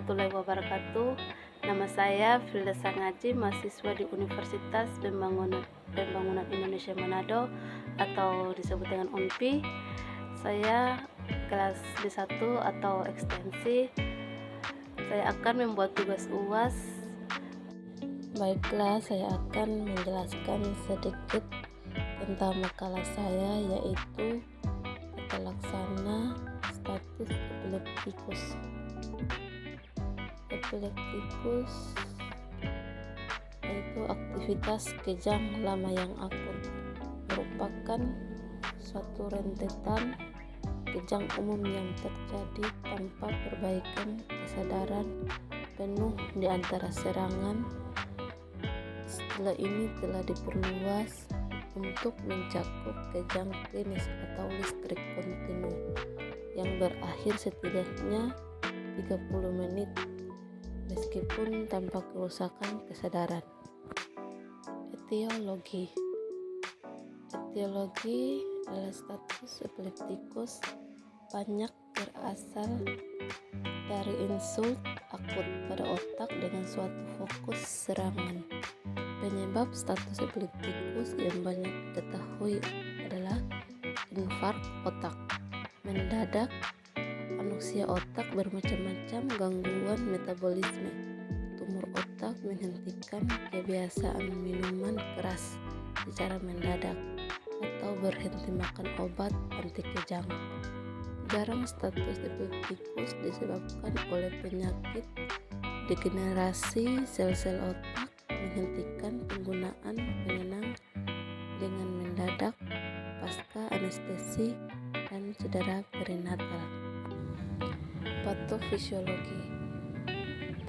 warahmatullahi wabarakatuh. Nama saya Filda Sangaji, mahasiswa di Universitas Pembangunan Indonesia Manado atau disebut dengan UNPI. Saya kelas D1 atau ekstensi. Saya akan membuat tugas UAS. Baiklah, saya akan menjelaskan sedikit tentang makalah saya, yaitu tata laksana status epileptikus. Epileptikus yaitu aktivitas kejang lama yang akut, merupakan suatu rentetan kejang umum yang terjadi tanpa perbaikan kesadaran penuh di antara serangan. Setelah ini telah diperluas untuk mencakup kejang klinis atau listrik kontinu yang berakhir setidaknya 30 menit meskipun tanpa kerusakan kesadaran. Etiologi adalah status epileptikus banyak berasal dari insult akut pada otak dengan suatu fokus serangan. Penyebab status epileptikus yang banyak diketahui adalah infark otak mendadak, anoksia otak bermacam-macam, gangguan metabolisme, tumor otak, menghentikan kebiasaan minuman keras secara mendadak, atau berhenti makan obat anti kejang. Jarang status epileptikus disebabkan oleh penyakit degenerasi sel-sel otak, menghentikan penggunaan penenang dengan mendadak pasca anestesi, dan cedera perinatal.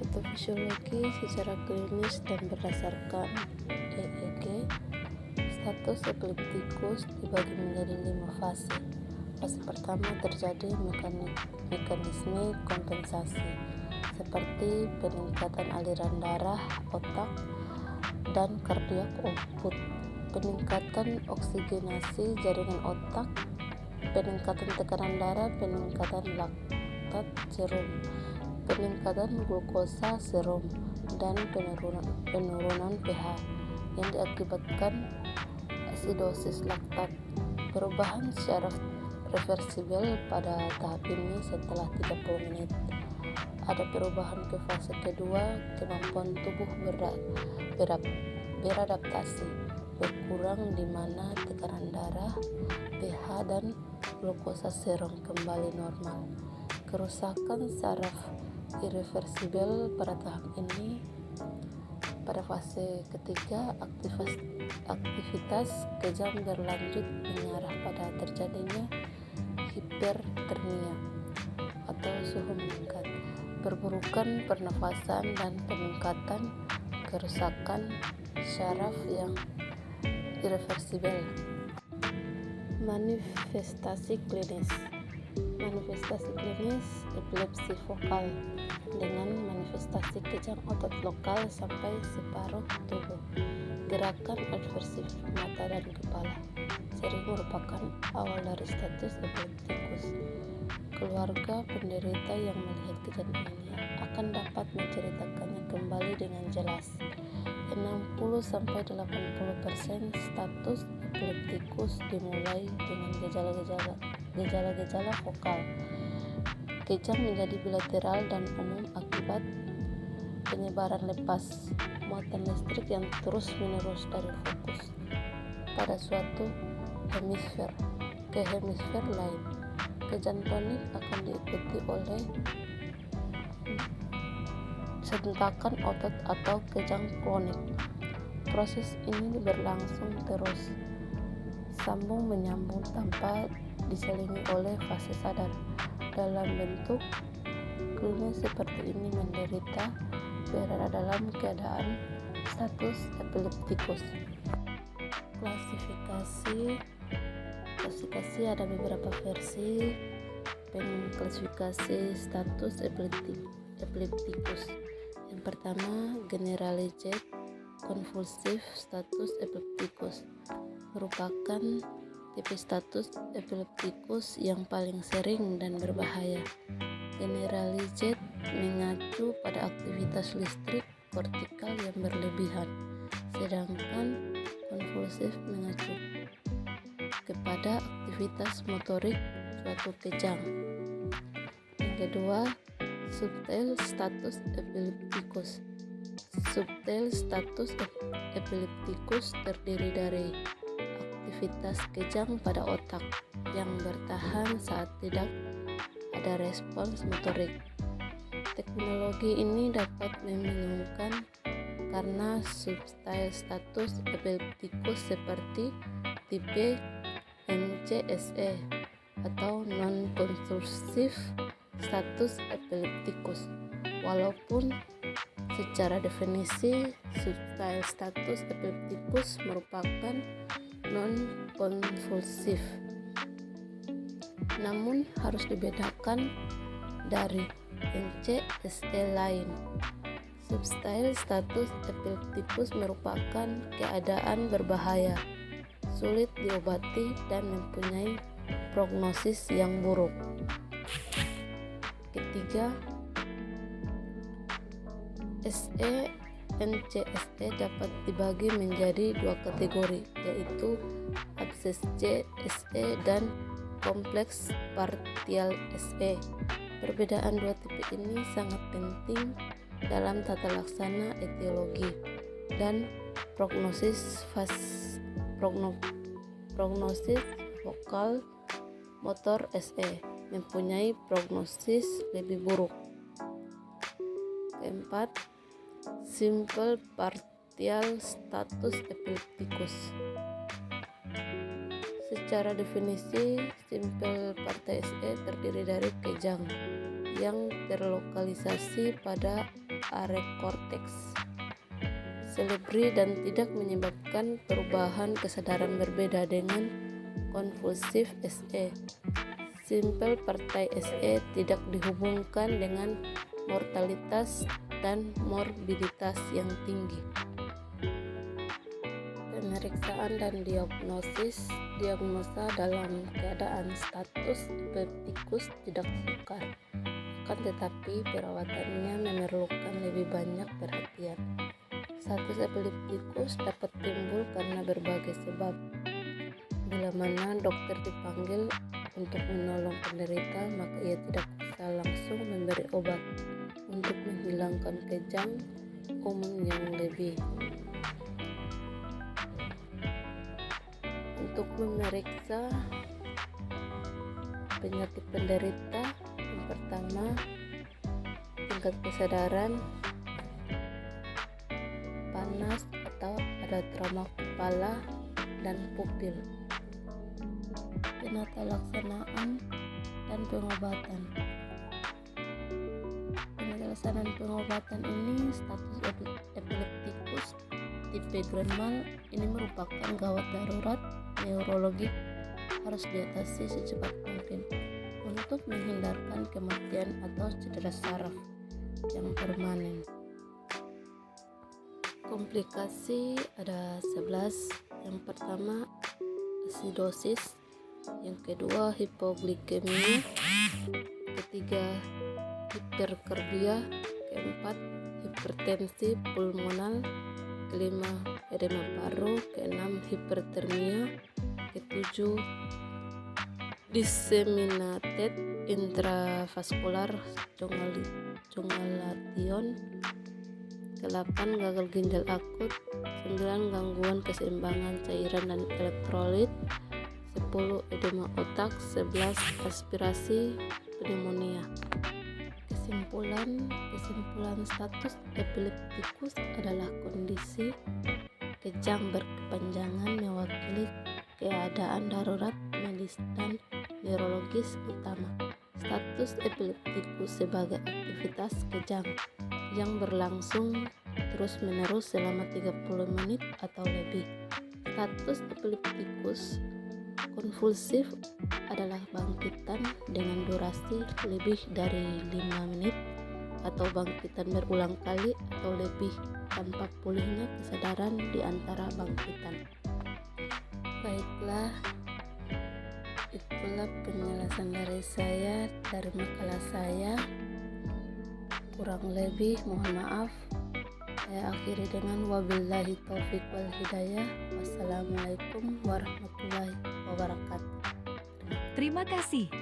Patofisiologi secara klinis dan berdasarkan EEG, status epileptikus dibagi menjadi 5 fase. Fase pertama terjadi mekanisme kompensasi seperti peningkatan aliran darah otak dan kardiak output, peningkatan oksigenasi jaringan otak, peningkatan tekanan darah, peningkatan laktat serum, peningkatan glukosa serum, dan penurunan pH yang diakibatkan asidosis laktat. Perubahan secara reversibel pada tahap ini setelah 30 menit. Ada perubahan ke fase kedua, kemampuan tubuh beradaptasi berkurang di mana tekanan darah, pH, dan glukosa serum kembali normal. Kerusakan saraf irreversibel pada tahap ini. Pada fase ketiga, aktivitas kejang berlanjut mengarah pada terjadinya hipertermia atau suhu meningkat, perburukan pernafasan, dan peningkatan kerusakan syaraf yang irreversibel. Manifestasi klinis epilepsi vokal dengan manifestasi kejang otot lokal sampai separuh tubuh, gerakan adversif mata dan kepala, sering merupakan awal dari status epileptikus. Keluarga penderita yang melihat kejadian ini akan dapat menceritakannya kembali dengan jelas. 60-80% status epileptikus dimulai dengan gejala-gejala vokal. Kejang menjadi bilateral dan umum akibat penyebaran lepas muatan listrik yang terus-menerus dari fokus pada suatu hemisfer ke hemisfer lain. Kejang tonik akan diikuti oleh sentakan otot atau kejang klonik. Proses ini berlangsung terus, sambung menyambung tanpa diselingi oleh fase sadar. Dalam bentuk klinis seperti ini, menderita berada dalam keadaan status epileptikus. Klasifikasi ada beberapa versi pengklasifikasi status epileptikus. Yang pertama, generalized convulsive status epilepticus merupakan tipe status epileptikus yang paling sering dan berbahaya. Generalized mengacu pada aktivitas listrik kortikal yang berlebihan, sedangkan konvulsif mengacu kepada aktivitas motorik suatu kejang. Yang kedua, subtle status epilepticus. Subtle status epilepticus terdiri dari aktivitas kejang pada otak yang bertahan saat tidak ada respons motorik. Teknologi ini dapat membingungkan karena subtle status epilepticus seperti tipe NCSE atau non-convulsive status epilepticus, walaupun secara definisi subtle status epilepticus merupakan non-convulsive, namun harus dibedakan dari NCSE lain. Subtle status epilepticus merupakan keadaan berbahaya, sulit diobati dan mempunyai prognosis yang buruk. Ketiga, NCSE dapat dibagi menjadi dua kategori, yaitu abses SE dan kompleks partial SE. Perbedaan dua tipe ini sangat penting dalam tata laksana etiologi dan prognosis vokal motor SE mempunyai prognosis lebih buruk. Keempat, simple partial status epilepticus. Secara definisi, simple partial SE terdiri dari kejang yang terlokalisasi pada area korteks cerebri dan tidak menyebabkan perubahan kesadaran berbeda dengan konvulsif SE. Simple partial SE tidak dihubungkan dengan mortalitas dan morbiditas yang tinggi. Pemeriksaan dan diagnosa dalam keadaan status epilepticus tidak sukar, akan tetapi perawatannya memerlukan lebih banyak perhatian. Status epilepticus dapat timbul karena berbagai sebab. Bila mana dokter dipanggil untuk menolong penderita, maka ia tidak bisa langsung memberi obat untuk menghilangkan kejang umum yang lebih. Untuk memeriksa penyakit penderita, yang pertama tingkat kesadaran, panas atau ada trauma kepala dan pupil. Penata laksanaan dan pengobatan. Pelaksanaan pengobatan ini status epilepticus tipe grand mal ini merupakan gawat darurat neurologik, harus diatasi secepat mungkin untuk menghindarkan kematian atau cedera saraf yang permanen. Komplikasi ada 11. Yang pertama asidosis, yang kedua hipoglikemia, ketiga hiperkarbia, keempat hipertensi pulmonal, kelima edema paru, keenam hipertermia, ketujuh disseminated intravascular congelation, ke-8 gagal ginjal akut, 9 gangguan keseimbangan cairan dan elektrolit, 10 edema otak, 11 aspirasi pneumonia. Kesimpulan status epilepticus adalah kondisi kejang berkepanjangan mewakili keadaan darurat medis dan neurologis utama. Status epilepticus sebagai aktivitas kejang yang berlangsung terus-menerus selama 30 menit atau lebih. Status epilepticus konvulsif adalah bangkitan dengan durasi lebih dari 5 menit atau bangkitan berulang kali atau lebih tanpa pulihnya kesadaran di antara bangkitan. Baiklah, itulah penjelasan dari saya dari makalah saya. Kurang lebih mohon maaf. Saya akhiri dengan wabillahi taufik wal hidayah. Wassalamualaikum warahmatullahi wabarakatuh. Terima kasih.